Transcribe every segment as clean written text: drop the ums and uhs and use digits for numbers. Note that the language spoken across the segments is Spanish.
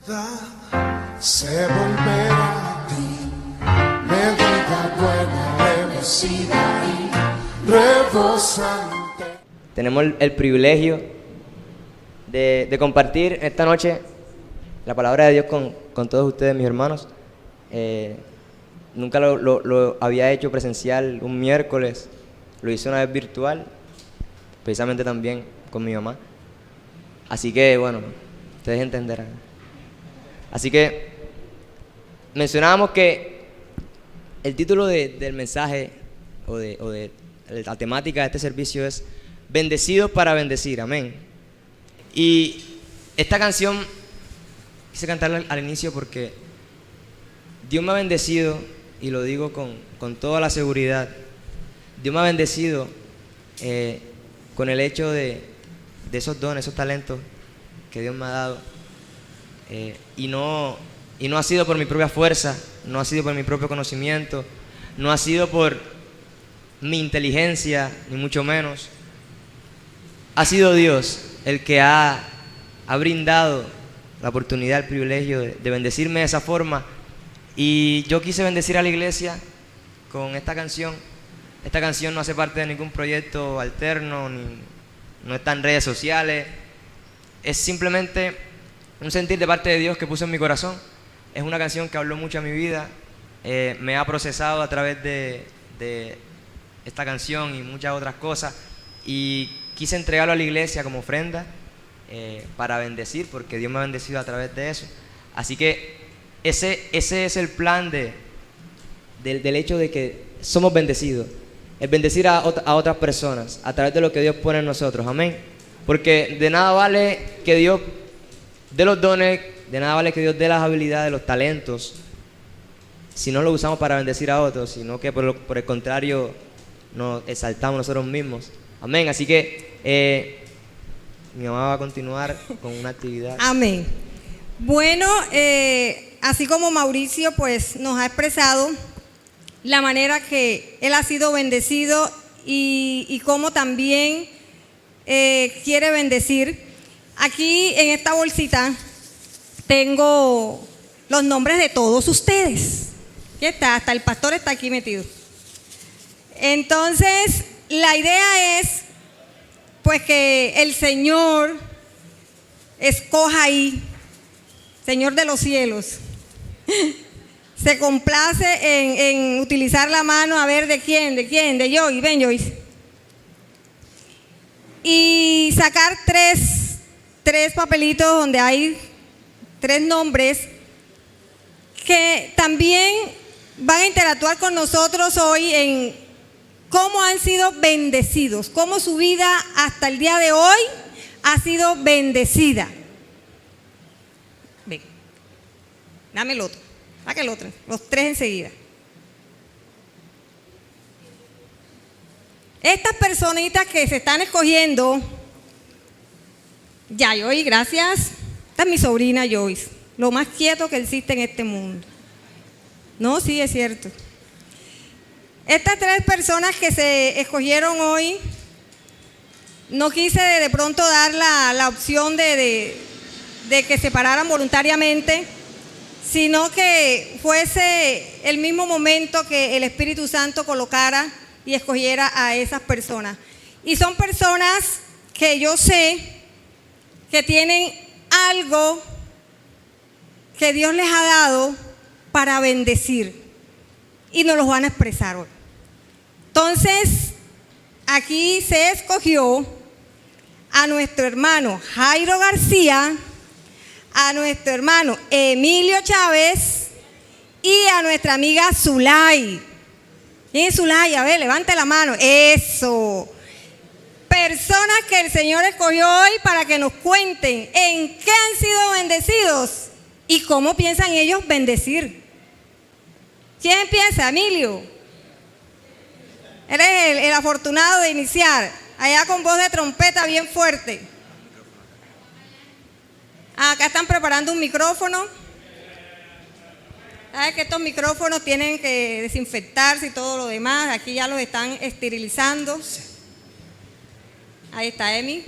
Se volverá a ti, medida buena, remecida y rebosante. Tenemos el privilegio de compartir esta noche la palabra de Dios con todos ustedes, mis hermanos. Nunca lo había hecho presencial un miércoles, lo hice una vez virtual, precisamente también con mi mamá. Así que, bueno, ustedes entenderán. Así que mencionábamos que el título del mensaje o de la temática de este servicio es Bendecidos para bendecir, amén. Y esta canción quise cantarla al inicio porque Dios me ha bendecido, y lo digo con toda la seguridad. Dios me ha bendecido con el hecho de esos dones, esos talentos que Dios me ha dado. Y no ha sido por mi propia fuerza, no ha sido por mi propio conocimiento, no ha sido por mi inteligencia, ni mucho menos. Ha sido Dios el que ha brindado la oportunidad, el privilegio de bendecirme de esa forma. Y yo quise bendecir a la iglesia con esta canción. Esta canción no hace parte de ningún proyecto alterno, no está en redes sociales. Es simplemente un sentir de parte de Dios que puso en mi corazón. Es una canción que habló mucho a mi vida. Me ha procesado a través de esta canción y muchas otras cosas. Y quise entregarlo a la iglesia como ofrenda para bendecir, porque Dios me ha bendecido a través de eso. Así que ese es el plan del hecho de que somos bendecidos. El bendecir a otras personas a través de lo que Dios pone en nosotros. Amén. Porque de nada vale que Dios dé los dones, de nada vale que Dios dé las habilidades, los talentos, si no lo usamos para bendecir a otros, sino que por el contrario nos exaltamos nosotros mismos. Amén. Así que mi mamá va a continuar con una actividad. Amén. Bueno, así como Mauricio pues nos ha expresado la manera que él ha sido bendecido y cómo también quiere bendecir. Aquí en esta bolsita tengo los nombres de todos ustedes. ¿Qué está? Hasta el pastor está aquí metido. Entonces, la idea es pues que el Señor escoja ahí, Señor de los cielos, se complace en utilizar la mano a ver de quién, de Joyce, ven Joyce, y sacar tres papelitos donde hay 3 nombres que también van a interactuar con nosotros hoy en cómo han sido bendecidos, cómo su vida hasta el día de hoy ha sido bendecida. Ven, dame el otro, saca el otro, los 3 enseguida. Estas personitas que se están escogiendo, ya Joyce, gracias. Esta es mi sobrina Joyce, lo más quieto que existe en este mundo. No, sí, es cierto. Estas 3 personas que se escogieron hoy, no quise de pronto dar la opción de que se pararan voluntariamente, sino que fuese el mismo momento que el Espíritu Santo colocara y escogiera a esas personas. Y son personas que yo sé que tienen algo que Dios les ha dado para bendecir y nos los van a expresar hoy. Entonces, aquí se escogió a nuestro hermano Jairo García, a nuestro hermano Emilio Chávez y a nuestra amiga Zulay. ¿Quién es Zulay? A ver, levante la mano. Eso. Personas que el Señor escogió hoy para que nos cuenten en qué han sido bendecidos y cómo piensan ellos bendecir. ¿Quién empieza? Emilio. Eres el afortunado de iniciar. Allá con voz de trompeta bien fuerte. Acá están preparando un micrófono. ¿Sabes que estos micrófonos tienen que desinfectarse y todo lo demás? Aquí ya los están esterilizando. Ahí está Emi.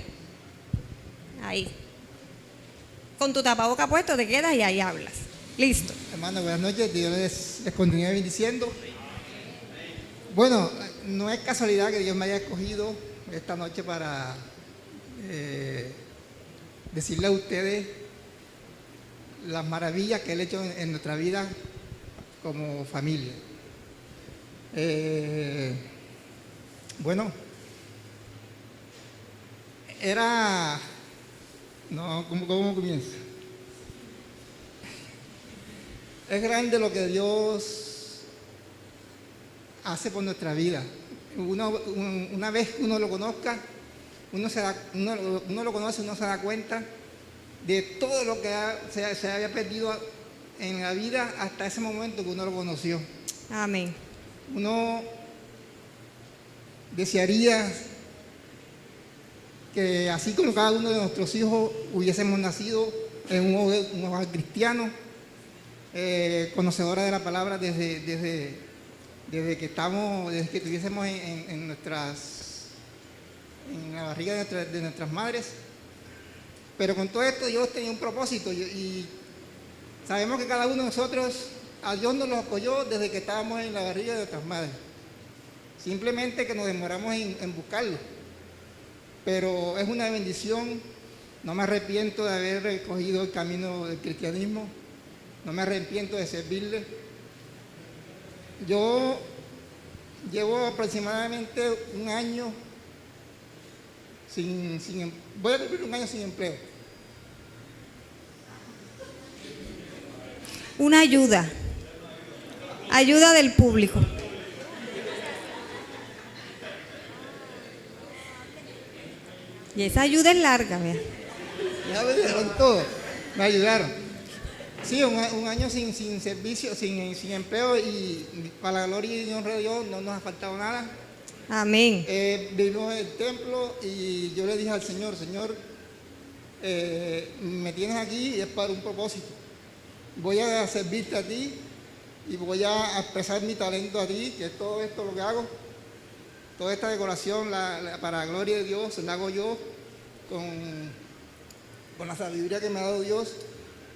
Ahí. con tu tapaboca puesto te quedas y ahí hablas. Listo. Hermano, buenas noches, Dios les continúe bendiciendo. Bueno, no es casualidad que Dios me haya escogido esta noche para decirle a ustedes las maravillas que Él ha hecho en nuestra vida como familia. Bueno, ¿cómo comienza? Es grande lo que Dios hace por nuestra vida. Una vez que uno lo conozca, uno lo conoce, uno se da cuenta de todo lo que se había perdido en la vida hasta ese momento que uno lo conoció. Amén. Uno desearía que así como cada uno de nuestros hijos hubiésemos nacido en un hogar cristiano, conocedora de la palabra desde que estuviésemos en la barriga de nuestras madres. Pero con todo esto Dios tenía un propósito y sabemos que cada uno de nosotros, a Dios nos lo apoyó desde que estábamos en la barriga de nuestras madres. Simplemente que nos demoramos en buscarlo. Pero es una bendición. No me arrepiento de haber escogido el camino del cristianismo. No me arrepiento de servirle. Yo llevo aproximadamente un año voy a cumplir un año sin empleo. Una ayuda. Ayuda del público. Y esa ayuda es larga, vea. Ya me dieron todo, me ayudaron. Sí, un año sin servicio, sin empleo, y para la gloria y honra de Dios no nos ha faltado nada. Amén. Vivimos en el templo y yo le dije al Señor, me tienes aquí y es para un propósito. Voy a servirte a ti y voy a expresar mi talento a ti, que es todo esto lo que hago. Toda esta decoración para la gloria de Dios la hago yo con la sabiduría que me ha dado Dios,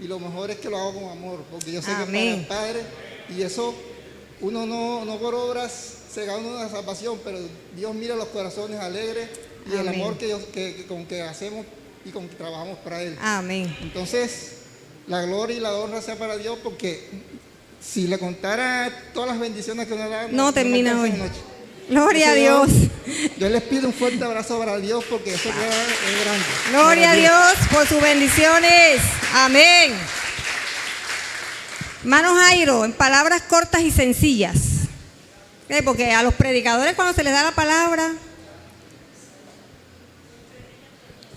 y lo mejor es que lo hago con amor, porque yo sé que para el Padre, y eso uno no por obras se gana una salvación, pero Dios mira los corazones alegres y el amor con que hacemos y con que trabajamos para Él. Amén. Entonces, la gloria y la honra sea para Dios, porque si le contara todas las bendiciones que nos da, no termina hoy. Noche. Gloria a Dios. Yo les pido un fuerte abrazo para Dios, porque eso es grande. Gloria a Dios por sus bendiciones. Amén. Hermano Jairo, en palabras cortas y sencillas. Porque a los predicadores cuando se les da la palabra.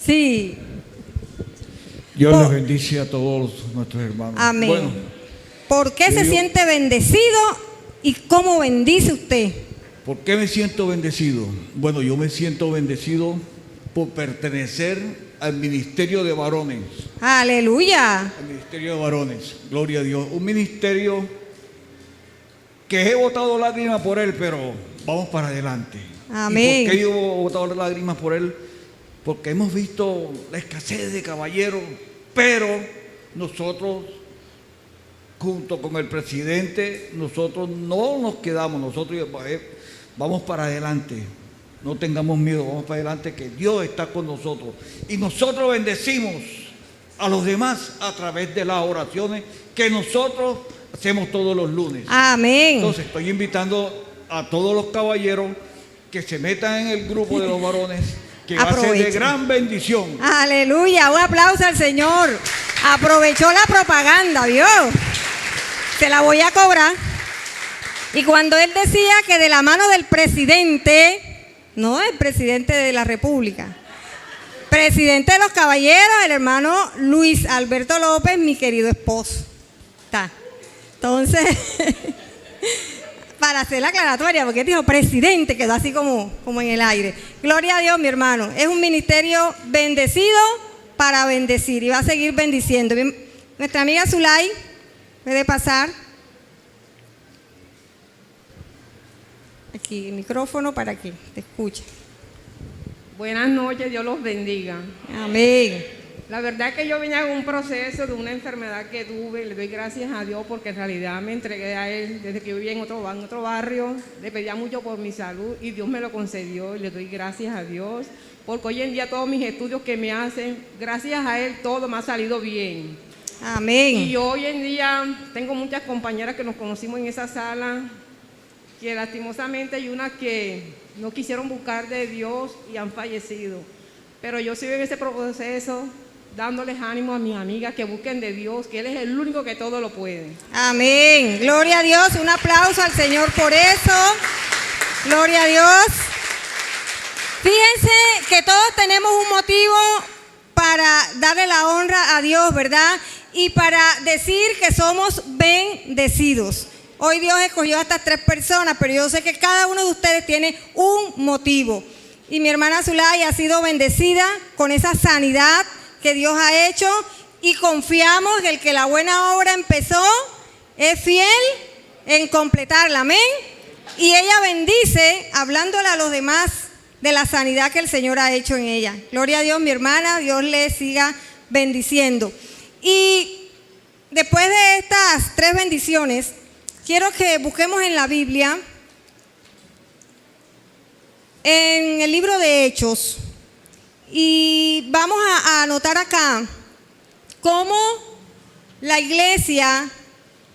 Sí. Dios les bendice a todos nuestros hermanos. Amén. Bueno, ¿Por qué se siente bendecido y cómo bendice usted? ¿Por qué me siento bendecido? Bueno, yo me siento bendecido por pertenecer al ministerio de varones. Aleluya. Al ministerio de varones, gloria a Dios. Un ministerio que he botado lágrimas por él, pero vamos para adelante. Amén. ¿Y por qué yo he botado lágrimas por él? Porque hemos visto la escasez de caballeros, pero nosotros, junto con el presidente, nosotros no nos quedamos, nosotros vamos para adelante. No tengamos miedo, vamos para adelante, que Dios está con nosotros. Y nosotros bendecimos a los demás a través de las oraciones que nosotros hacemos todos los lunes. Amén. Entonces estoy invitando a todos los caballeros que se metan en el grupo de los varones, que va a ser de gran bendición. Aleluya, un aplauso al Señor. Aprovechó la propaganda, ¿vio? Se la voy a cobrar. Y cuando él decía que de la mano del presidente, no el presidente de la República, presidente de los caballeros, el hermano Luis Alberto López, mi querido esposo. Está. Entonces, para hacer la aclaratoria, porque dijo presidente, quedó así como en el aire. Gloria a Dios, mi hermano. Es un ministerio bendecido para bendecir y va a seguir bendiciendo. Nuestra amiga Zulay, puede pasar. Aquí el micrófono para que te escuche. Buenas noches, Dios los bendiga. Amén. La verdad es que yo venía en un proceso de una enfermedad que tuve, le doy gracias a Dios porque en realidad me entregué a Él desde que yo vivía en otro barrio, le pedía mucho por mi salud y Dios me lo concedió y le doy gracias a Dios porque hoy en día todos mis estudios que me hacen, gracias a Él todo me ha salido bien. Amén. Y hoy en día tengo muchas compañeras que nos conocimos en esa sala, que lastimosamente hay unas que no quisieron buscar de Dios y han fallecido. Pero yo sigo en ese proceso dándoles ánimo a mis amigas que busquen de Dios, que Él es el único que todo lo puede. Amén. Gloria a Dios. Un aplauso al Señor por eso. Gloria a Dios. Fíjense que todos tenemos un motivo para darle la honra a Dios, ¿verdad? Y para decir que somos bendecidos. Hoy Dios escogió a estas 3 personas, pero yo sé que cada uno de ustedes tiene un motivo. Y mi hermana Zulay ha sido bendecida con esa sanidad que Dios ha hecho y confiamos que el que la buena obra empezó es fiel en completarla, amén. Y ella bendice hablándole a los demás de la sanidad que el Señor ha hecho en ella. Gloria a Dios, mi hermana, Dios le siga bendiciendo. Y después de estas 3 bendiciones, quiero que busquemos en la Biblia, en el libro de Hechos, y vamos a anotar acá cómo la iglesia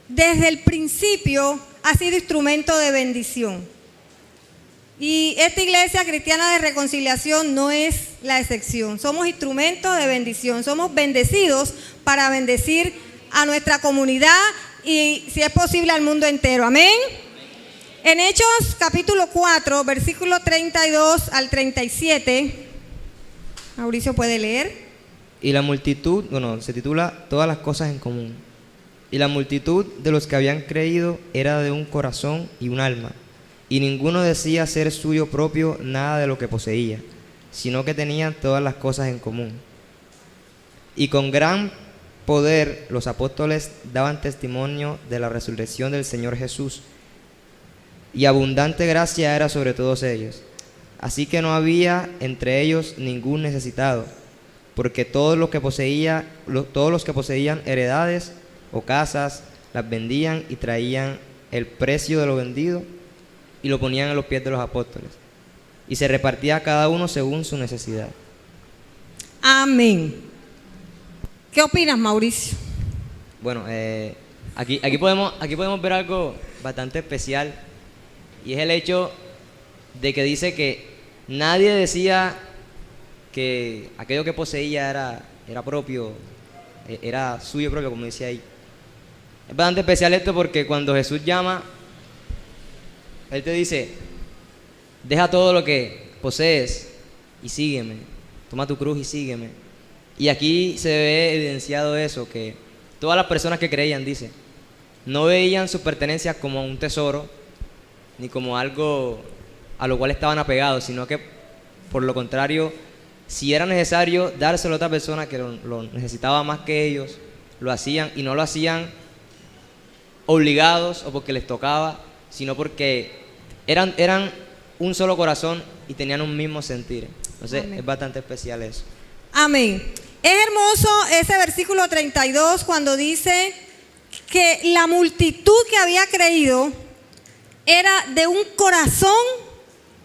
desde el principio ha sido instrumento de bendición. Y esta iglesia cristiana de reconciliación no es la excepción. Somos instrumentos de bendición, somos bendecidos para bendecir a nuestra comunidad y si es posible al mundo entero. Amén. En Hechos capítulo 4, versículo 32 al 37, Mauricio puede leer. Y la multitud, se titula Todas las cosas en común. Y la multitud de los que habían creído era de un corazón y un alma, y ninguno decía ser suyo propio nada de lo que poseía, sino que tenían todas las cosas en común. Y con gran poder los apóstoles daban testimonio de la resurrección del Señor Jesús, y abundante gracia era sobre todos ellos. Así que no había entre ellos ningún necesitado, porque todos los que poseían heredades o casas las vendían y traían el precio de lo vendido y lo ponían a los pies de los apóstoles, y se repartía a cada uno según su necesidad. Amén. ¿Qué opinas, Mauricio? Bueno, aquí podemos ver algo bastante especial, y es el hecho de que dice que nadie decía que aquello que poseía era propio, era suyo propio, como dice ahí. Es bastante especial esto porque cuando Jesús llama, Él te dice: deja todo lo que posees y sígueme, toma tu cruz y sígueme. Y aquí se ve evidenciado eso, que todas las personas que creían, dice, no veían sus pertenencias como un tesoro, ni como algo a lo cual estaban apegados, sino que por lo contrario, si era necesario dárselo a otra persona que lo necesitaba más que ellos, lo hacían, y no lo hacían obligados o porque les tocaba, sino porque eran un solo corazón y tenían un mismo sentir. Entonces, amén, es bastante especial eso. Amén. Es hermoso ese versículo 32 cuando dice que la multitud que había creído era de un corazón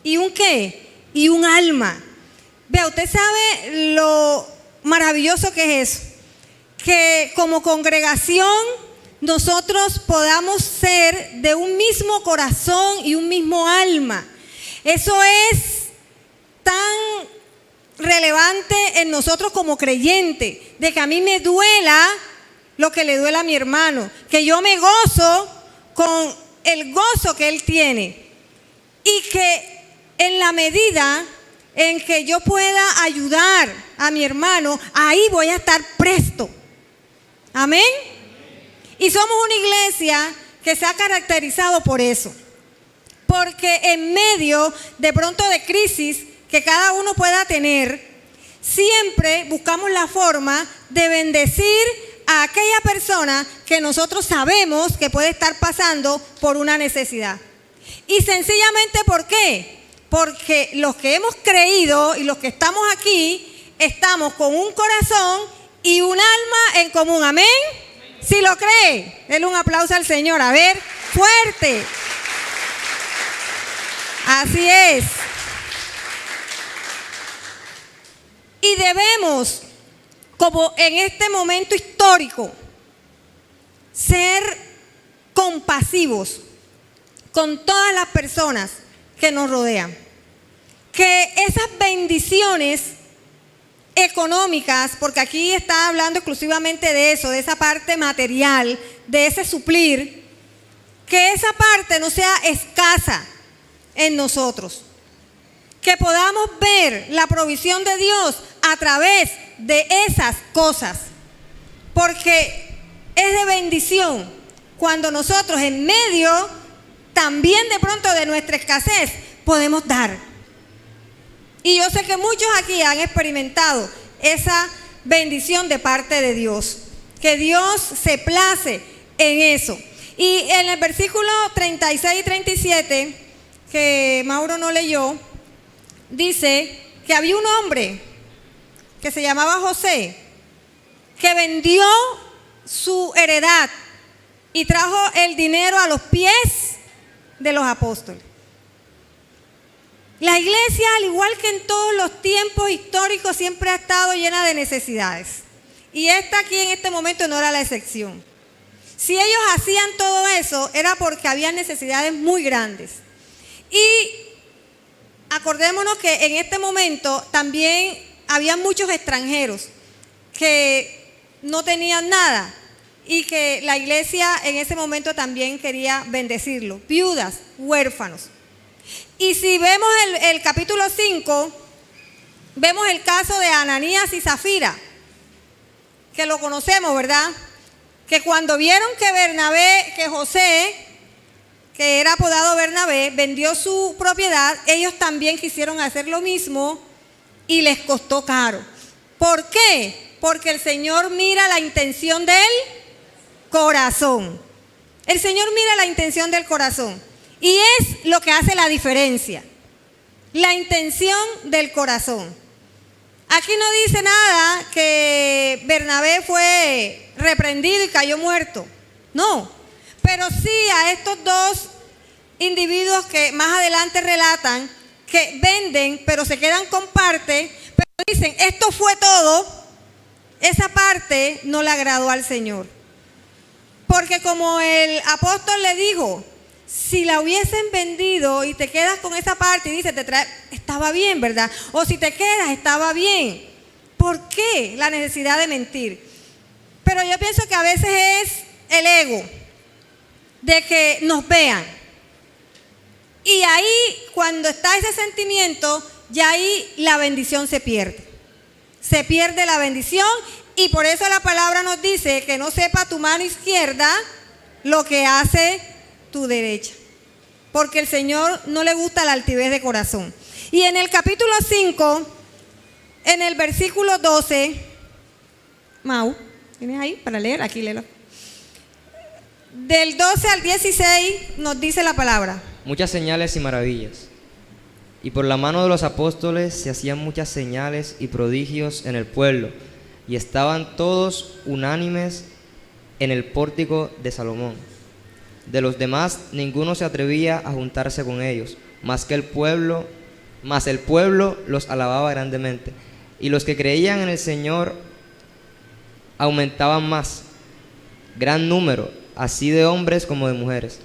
y un ¿qué? Y un alma. Vea, usted sabe lo maravilloso que es eso, que como congregación nosotros podamos ser de un mismo corazón y un mismo alma. Eso es tan relevante en nosotros como creyentes, de que a mí me duela lo que le duele a mi hermano, que yo me gozo con el gozo que él tiene, y que en la medida en que yo pueda ayudar a mi hermano, ahí voy a estar presto. Amén. Y somos una iglesia que se ha caracterizado por eso, porque en medio de pronto de crisis que cada uno pueda tener, siempre buscamos la forma de bendecir a aquella persona que nosotros sabemos que puede estar pasando por una necesidad. Y sencillamente, ¿por qué? Porque los que hemos creído y los que estamos aquí, estamos con un corazón y un alma en común. Amén. Si lo cree, denle un aplauso al Señor. A ver, fuerte. Así es. Y debemos, como en este momento histórico, ser compasivos con todas las personas que nos rodean. Que esas bendiciones económicas, porque aquí está hablando exclusivamente de eso, de esa parte material, de ese suplir, que esa parte no sea escasa en nosotros. Que podamos ver la provisión de Dios a través de esas cosas. Porque es de bendición cuando nosotros en medio también de pronto de nuestra escasez podemos dar. Y yo sé que muchos aquí han experimentado esa bendición de parte de Dios. Que Dios se place en eso. Y en el versículo 36 y 37, que Mauro no leyó, dice que había un hombre que se llamaba José, que vendió su heredad y trajo el dinero a los pies de los apóstoles. La iglesia, al igual que en todos los tiempos históricos, siempre ha estado llena de necesidades. Y esta aquí en este momento no era la excepción. Si ellos hacían todo eso, era porque había necesidades muy grandes. Y acordémonos que en este momento también había muchos extranjeros que no tenían nada y que la iglesia en ese momento también quería bendecirlos. Viudas, huérfanos. Y si vemos el capítulo 5, vemos el caso de Ananías y Zafira, que lo conocemos, ¿verdad? Que cuando vieron que José, que era apodado Bernabé, vendió su propiedad, ellos también quisieron hacer lo mismo y les costó caro. ¿Por qué? Porque el Señor mira la intención del corazón. El Señor mira la intención del corazón. Y es lo que hace la diferencia. La intención del corazón. Aquí no dice nada que Bernabé fue reprendido y cayó muerto. No. Pero sí a estos dos individuos que más adelante relatan que venden, pero se quedan con parte, pero dicen, esto fue todo. Esa parte no le agradó al Señor. Porque como el apóstol le dijo, si la hubiesen vendido y te quedas con esa parte y dice, estaba bien, ¿verdad? O si te quedas, estaba bien. ¿Por qué la necesidad de mentir? Pero yo pienso que a veces es el ego de que nos vean. Y ahí, cuando está ese sentimiento, ya ahí la bendición se pierde. Se pierde la bendición y por eso la palabra nos dice que no sepa tu mano izquierda lo que hace tu derecha, porque el Señor no le gusta la altivez de corazón. Y en el capítulo 5, en el versículo 12, Mau, ¿tienes ahí para leer? Aquí léelo. Del 12 al 16 nos dice la palabra. Muchas señales y maravillas. Y por la mano de los apóstoles se hacían muchas señales y prodigios en el pueblo, y estaban todos unánimes en el pórtico de Salomón. De los demás ninguno se atrevía a juntarse con ellos, mas el pueblo los alababa grandemente. Y los que creían en el Señor aumentaban más, gran número, así de hombres como de mujeres,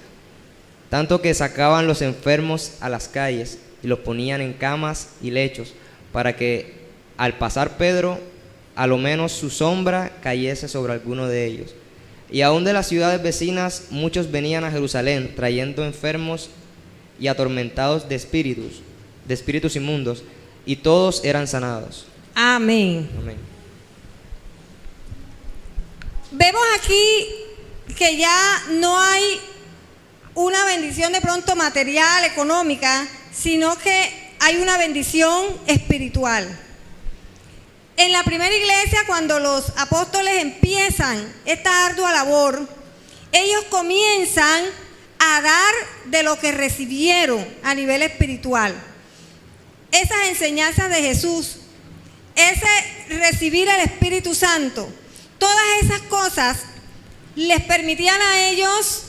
tanto que sacaban los enfermos a las calles y los ponían en camas y lechos, para que al pasar Pedro, a lo menos su sombra cayese sobre alguno de ellos. Y aún de las ciudades vecinas muchos venían a Jerusalén, trayendo enfermos y atormentados de espíritus inmundos, y todos eran sanados. Amén. Amén. Vemos aquí que ya no hay una bendición de pronto material, económica, sino que hay una bendición espiritual. En la primera iglesia, cuando los apóstoles empiezan esta ardua labor, ellos comienzan a dar de lo que recibieron a nivel espiritual. Esas enseñanzas de Jesús, ese recibir el Espíritu Santo, Todas esas cosas les permitían a ellos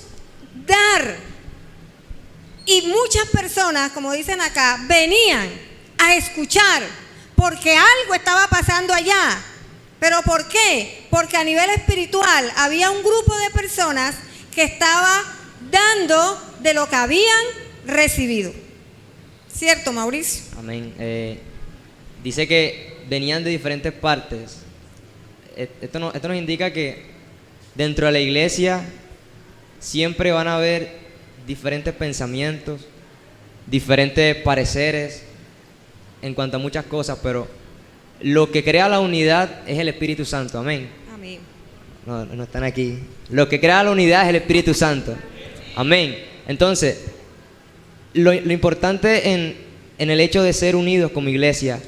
dar. Y muchas personas, como dicen acá, venían a escuchar porque algo estaba pasando allá. ¿Pero por qué? Porque a nivel espiritual había un grupo de personas que estaba dando de lo que habían recibido. ¿Cierto, Mauricio? Amén. Dice que venían de diferentes partes. Esto nos indica que dentro de la iglesia siempre van a haber diferentes pensamientos, diferentes pareceres en cuanto a muchas cosas, pero lo que crea la unidad es el Espíritu Santo. Amén. Amén. No están aquí. Lo que crea la unidad es el Espíritu Santo. Amén. Entonces, lo importante en el hecho de ser unidos como iglesia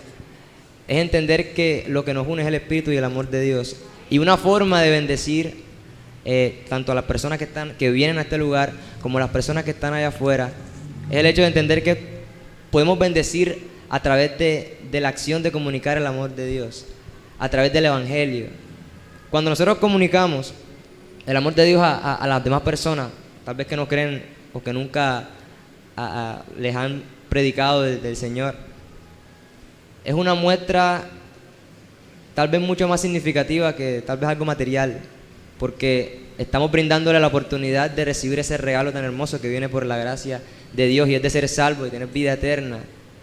es entender que lo que nos une es el Espíritu y el amor de Dios. Y una forma de bendecir tanto a las personas que vienen a este lugar como a las personas que están allá afuera es el hecho de entender que podemos bendecir a través de la acción de comunicar el amor de Dios, a través del Evangelio. Cuando nosotros comunicamos el amor de Dios a las demás personas, tal vez que no creen o que nunca les han predicado del Señor, es una muestra tal vez mucho más significativa que tal vez algo material, porque estamos brindándole la oportunidad de recibir ese regalo tan hermoso que viene por la gracia de Dios, y es de ser salvo y tener vida eterna,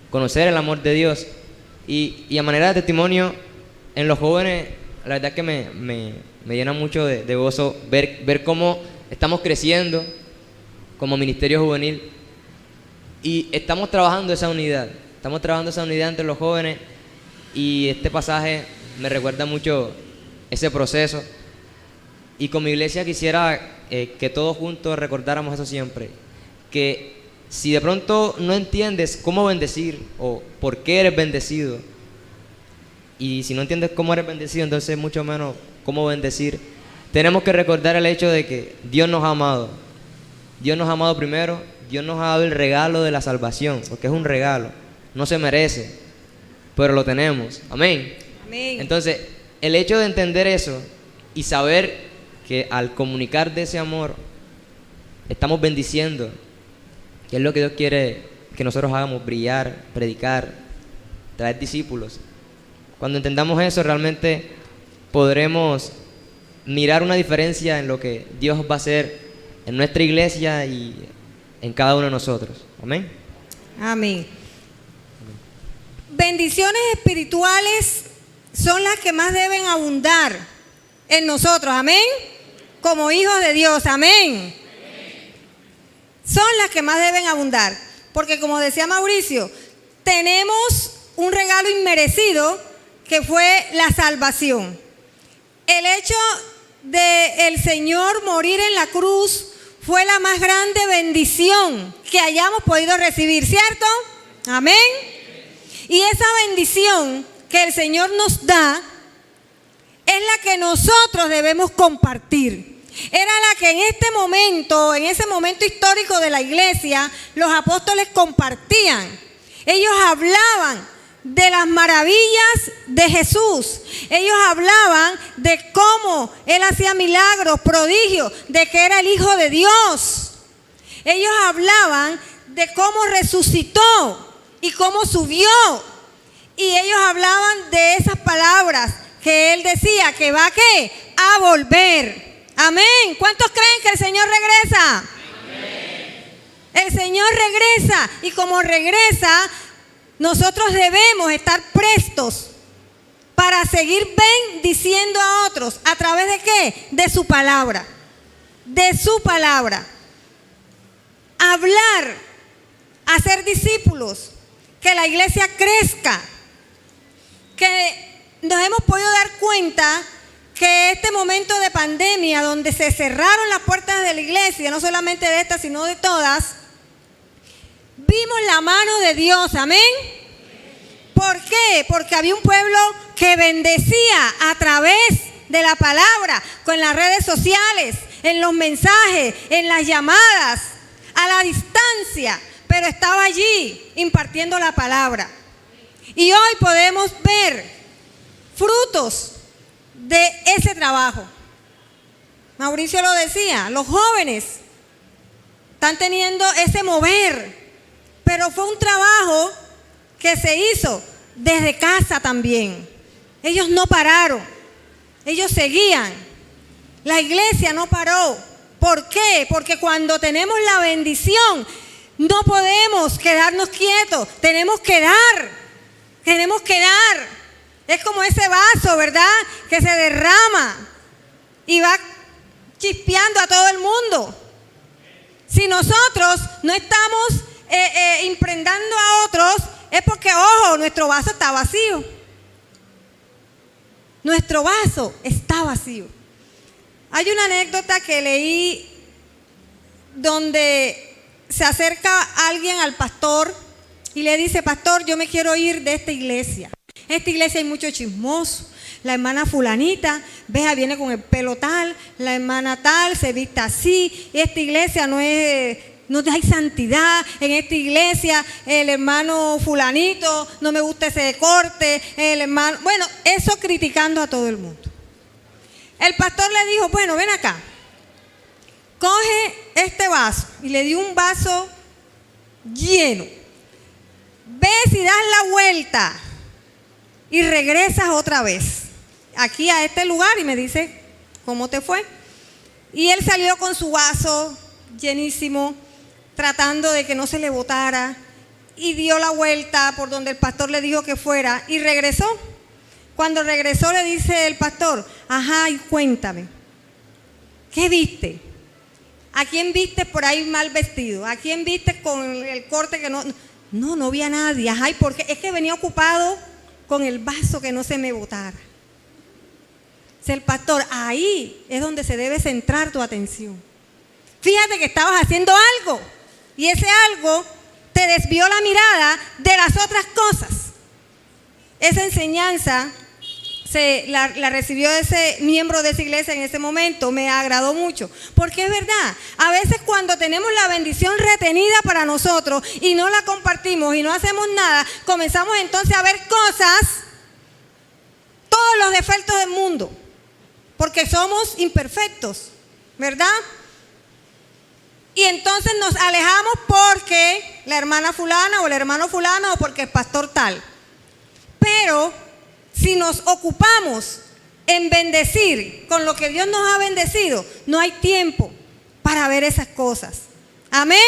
conocer el amor de Dios. Y a manera de testimonio, en los jóvenes, la verdad es que me llena mucho de gozo ver cómo estamos creciendo como ministerio juvenil y estamos trabajando esa unidad. Estamos trabajando esa unidad entre los jóvenes, y este pasaje me recuerda mucho ese proceso. Y como iglesia quisiera que todos juntos recordáramos eso siempre, que si de pronto no entiendes cómo bendecir o por qué eres bendecido, y si no entiendes cómo eres bendecido, entonces mucho menos cómo bendecir, tenemos que recordar el hecho de que Dios nos ha amado. Dios nos ha amado primero, Dios nos ha dado el regalo de la salvación, porque es un regalo, no se merece, pero lo tenemos. Amén. Amén. Entonces, el hecho de entender eso y saber que al comunicar de ese amor estamos bendiciendo, que es lo que Dios quiere que nosotros hagamos, brillar, predicar, traer discípulos. Cuando entendamos eso, realmente podremos mirar una diferencia en lo que Dios va a hacer en nuestra iglesia y en cada uno de nosotros. Amén. Amén. Bendiciones espirituales son las que más deben abundar en nosotros. Amén. Como hijos de Dios. Amén. Son las que más deben abundar. Porque como decía Mauricio, tenemos un regalo inmerecido que fue la salvación. El hecho de el Señor morir en la cruz fue la más grande bendición que hayamos podido recibir, ¿cierto? Amén. Y esa bendición que el Señor nos da es la que nosotros debemos compartir. Era la que en ese momento histórico de la iglesia, los apóstoles compartían. Ellos hablaban de las maravillas de Jesús. Ellos hablaban de cómo Él hacía milagros, prodigios, de que era el Hijo de Dios. Ellos hablaban de cómo resucitó y cómo subió. Y ellos hablaban de esas palabras que Él decía que va ¿qué? A volver. Amén. ¿Cuántos creen que el Señor regresa? Amén. El Señor regresa, y como regresa, nosotros debemos estar prestos para seguir bendiciendo a otros. ¿A través de qué? De su palabra. De su palabra. Hablar, hacer discípulos, que la iglesia crezca, que nos hemos podido dar cuenta que este momento de pandemia, donde se cerraron las puertas de la iglesia, no solamente de esta, sino de todas, vimos la mano de Dios. Amén. ¿Por qué? Porque había un pueblo que bendecía a través de la palabra, con las redes sociales, en los mensajes, en las llamadas, a la distancia, pero estaba allí impartiendo la palabra. Y hoy podemos ver frutos de ese trabajo. Mauricio lo decía, los jóvenes están teniendo ese mover, pero fue un trabajo que se hizo desde casa también. Ellos no pararon, ellos seguían. La iglesia no paró. ¿Por qué? Porque cuando tenemos la bendición, no podemos quedarnos quietos, tenemos que dar, tenemos que dar. Es como ese vaso, ¿verdad? Que se derrama y va chispeando a todo el mundo. Si nosotros no estamos impregnando a otros, es porque, ojo, nuestro vaso está vacío. Nuestro vaso está vacío. Hay una anécdota que leí donde se acerca alguien al pastor y le dice: pastor, yo me quiero ir de esta iglesia. En esta iglesia hay mucho chismoso. La hermana fulanita, vea, viene con el pelo tal, la hermana tal se viste así, y esta iglesia no hay santidad, en esta iglesia el hermano fulanito, no me gusta ese corte, el hermano, bueno, eso criticando a todo el mundo. El pastor le dijo: bueno, ven acá, coge este vaso, y le dio un vaso lleno, ves y das la vuelta y regresas otra vez aquí a este lugar y me dice cómo te fue. Y él salió con su vaso llenísimo, tratando de que no se le botara, y dio la vuelta por donde el pastor le dijo que fuera y regresó. Cuando regresó le dice el pastor: ajá, y cuéntame, ¿qué viste? ¿A quién viste por ahí mal vestido? ¿A quién viste con el corte que no? No vi a nadie. Ajá, ¿y por qué? Es que venía ocupado con el vaso que no se me botara. El pastor, ahí es donde se debe centrar tu atención. Fíjate que estabas haciendo algo y ese algo te desvió la mirada de las otras cosas. Esa enseñanza la recibió ese miembro de esa iglesia en ese momento, me agradó mucho, porque es verdad, a veces cuando tenemos la bendición retenida para nosotros y no la compartimos y no hacemos nada, comenzamos entonces a ver cosas, todos los defectos del mundo, porque somos imperfectos, ¿verdad? Y entonces nos alejamos porque la hermana fulana o el hermano fulano o porque el pastor tal. Pero si nos ocupamos en bendecir con lo que Dios nos ha bendecido, no hay tiempo para ver esas cosas. ¿Amén?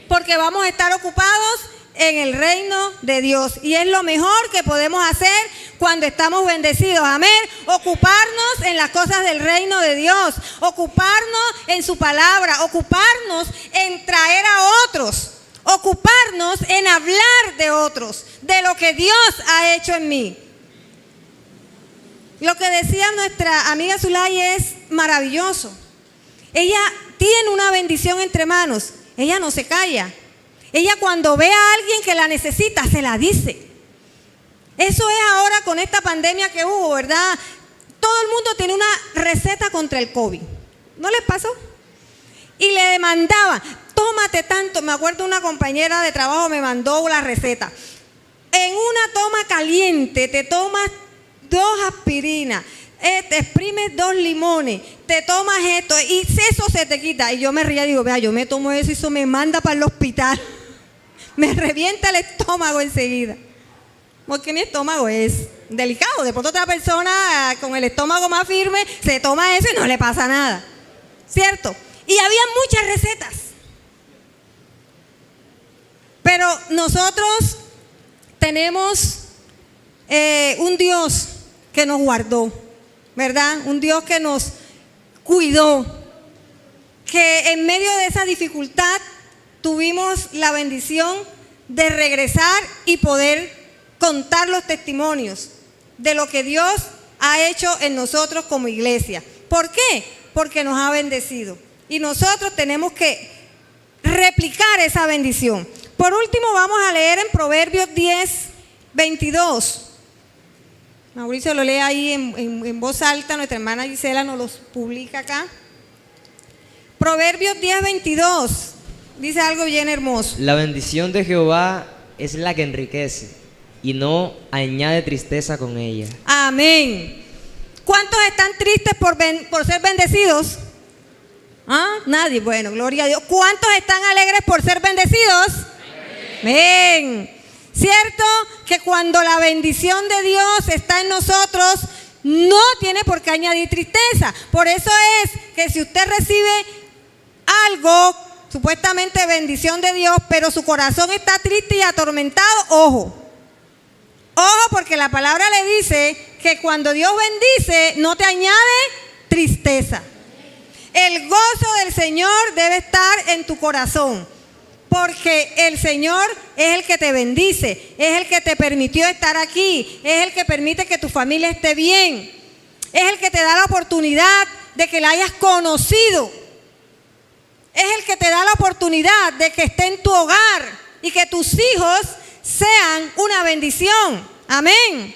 Porque vamos a estar ocupados en el reino de Dios. Y es lo mejor que podemos hacer cuando estamos bendecidos. Amén. Ocuparnos en las cosas del reino de Dios. Ocuparnos en su palabra. Ocuparnos en traer a otros. Ocuparnos en hablar de otros, de lo que Dios ha hecho en mí. Lo que decía nuestra amiga Zulay es maravilloso. Ella tiene una bendición entre manos. Ella no se calla. Ella cuando ve a alguien que la necesita, se la dice. Eso es ahora con esta pandemia que hubo, ¿verdad? Todo el mundo tiene una receta contra el COVID. ¿No les pasó? Y le demandaba, tómate tanto. Me acuerdo una compañera de trabajo me mandó la receta. En una toma caliente te tomas 2 aspirinas, te exprimes 2 limones, te tomas esto y eso se te quita. Y yo me ría y digo, vea, yo me tomo eso y eso me manda para el hospital. Me revienta el estómago enseguida. Porque mi estómago es delicado. De pronto otra persona con el estómago más firme se toma eso y no le pasa nada. ¿Cierto? Y había muchas recetas. Pero nosotros tenemos un Dios que nos guardó, ¿verdad? Un Dios que nos cuidó, que en medio de esa dificultad tuvimos la bendición de regresar y poder contar los testimonios de lo que Dios ha hecho en nosotros como iglesia. ¿Por qué? Porque nos ha bendecido. Y nosotros tenemos que replicar esa bendición. Por último, vamos a leer en Proverbios 10, 22. Mauricio lo lee ahí en voz alta, nuestra hermana Gisela nos los publica acá. Proverbios 10, 22, dice algo bien hermoso. La bendición de Jehová es la que enriquece y no añade tristeza con ella. Amén. ¿Cuántos están tristes por ser bendecidos? ¿Ah? Nadie. Bueno, gloria a Dios. ¿Cuántos están alegres por ser bendecidos? Amén. ¿Cierto? Que cuando la bendición de Dios está en nosotros, no tiene por qué añadir tristeza. Por eso es que si usted recibe algo, supuestamente bendición de Dios, pero su corazón está triste y atormentado, ojo. Ojo, porque la palabra le dice que cuando Dios bendice, no te añade tristeza. El gozo del Señor debe estar en tu corazón, porque el Señor es el que te bendice, es el que te permitió estar aquí, es el que permite que tu familia esté bien, es el que te da la oportunidad de que la hayas conocido, es el que te da la oportunidad de que esté en tu hogar y que tus hijos sean una bendición. Amén.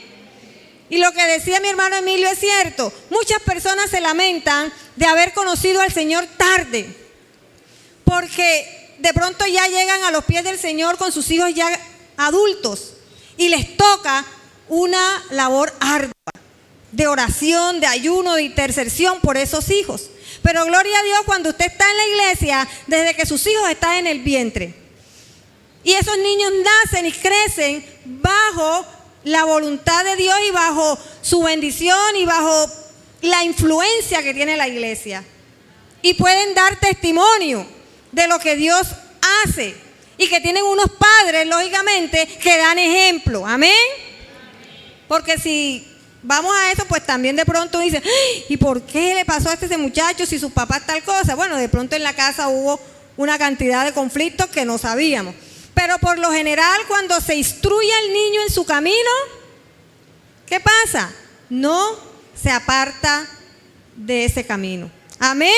Y lo que decía mi hermano Emilio es cierto. Muchas personas se lamentan de haber conocido al Señor tarde, porque de pronto ya llegan a los pies del Señor con sus hijos ya adultos y les toca una labor ardua de oración, de ayuno, de intercesión por esos hijos. Pero gloria a Dios cuando usted está en la iglesia desde que sus hijos están en el vientre. Y esos niños nacen y crecen bajo la voluntad de Dios y bajo su bendición y bajo la influencia que tiene la iglesia. Y pueden dar testimonio de lo que Dios hace. Y que tienen unos padres, lógicamente, que dan ejemplo. Amén. Porque si vamos a eso, pues también de pronto dicen, ¿y por qué le pasó a ese muchacho si sus papás tal cosa? Bueno, de pronto en la casa hubo una cantidad de conflictos que no sabíamos. Pero por lo general, cuando se instruye al niño en su camino, ¿qué pasa? No se aparta de ese camino. Amén.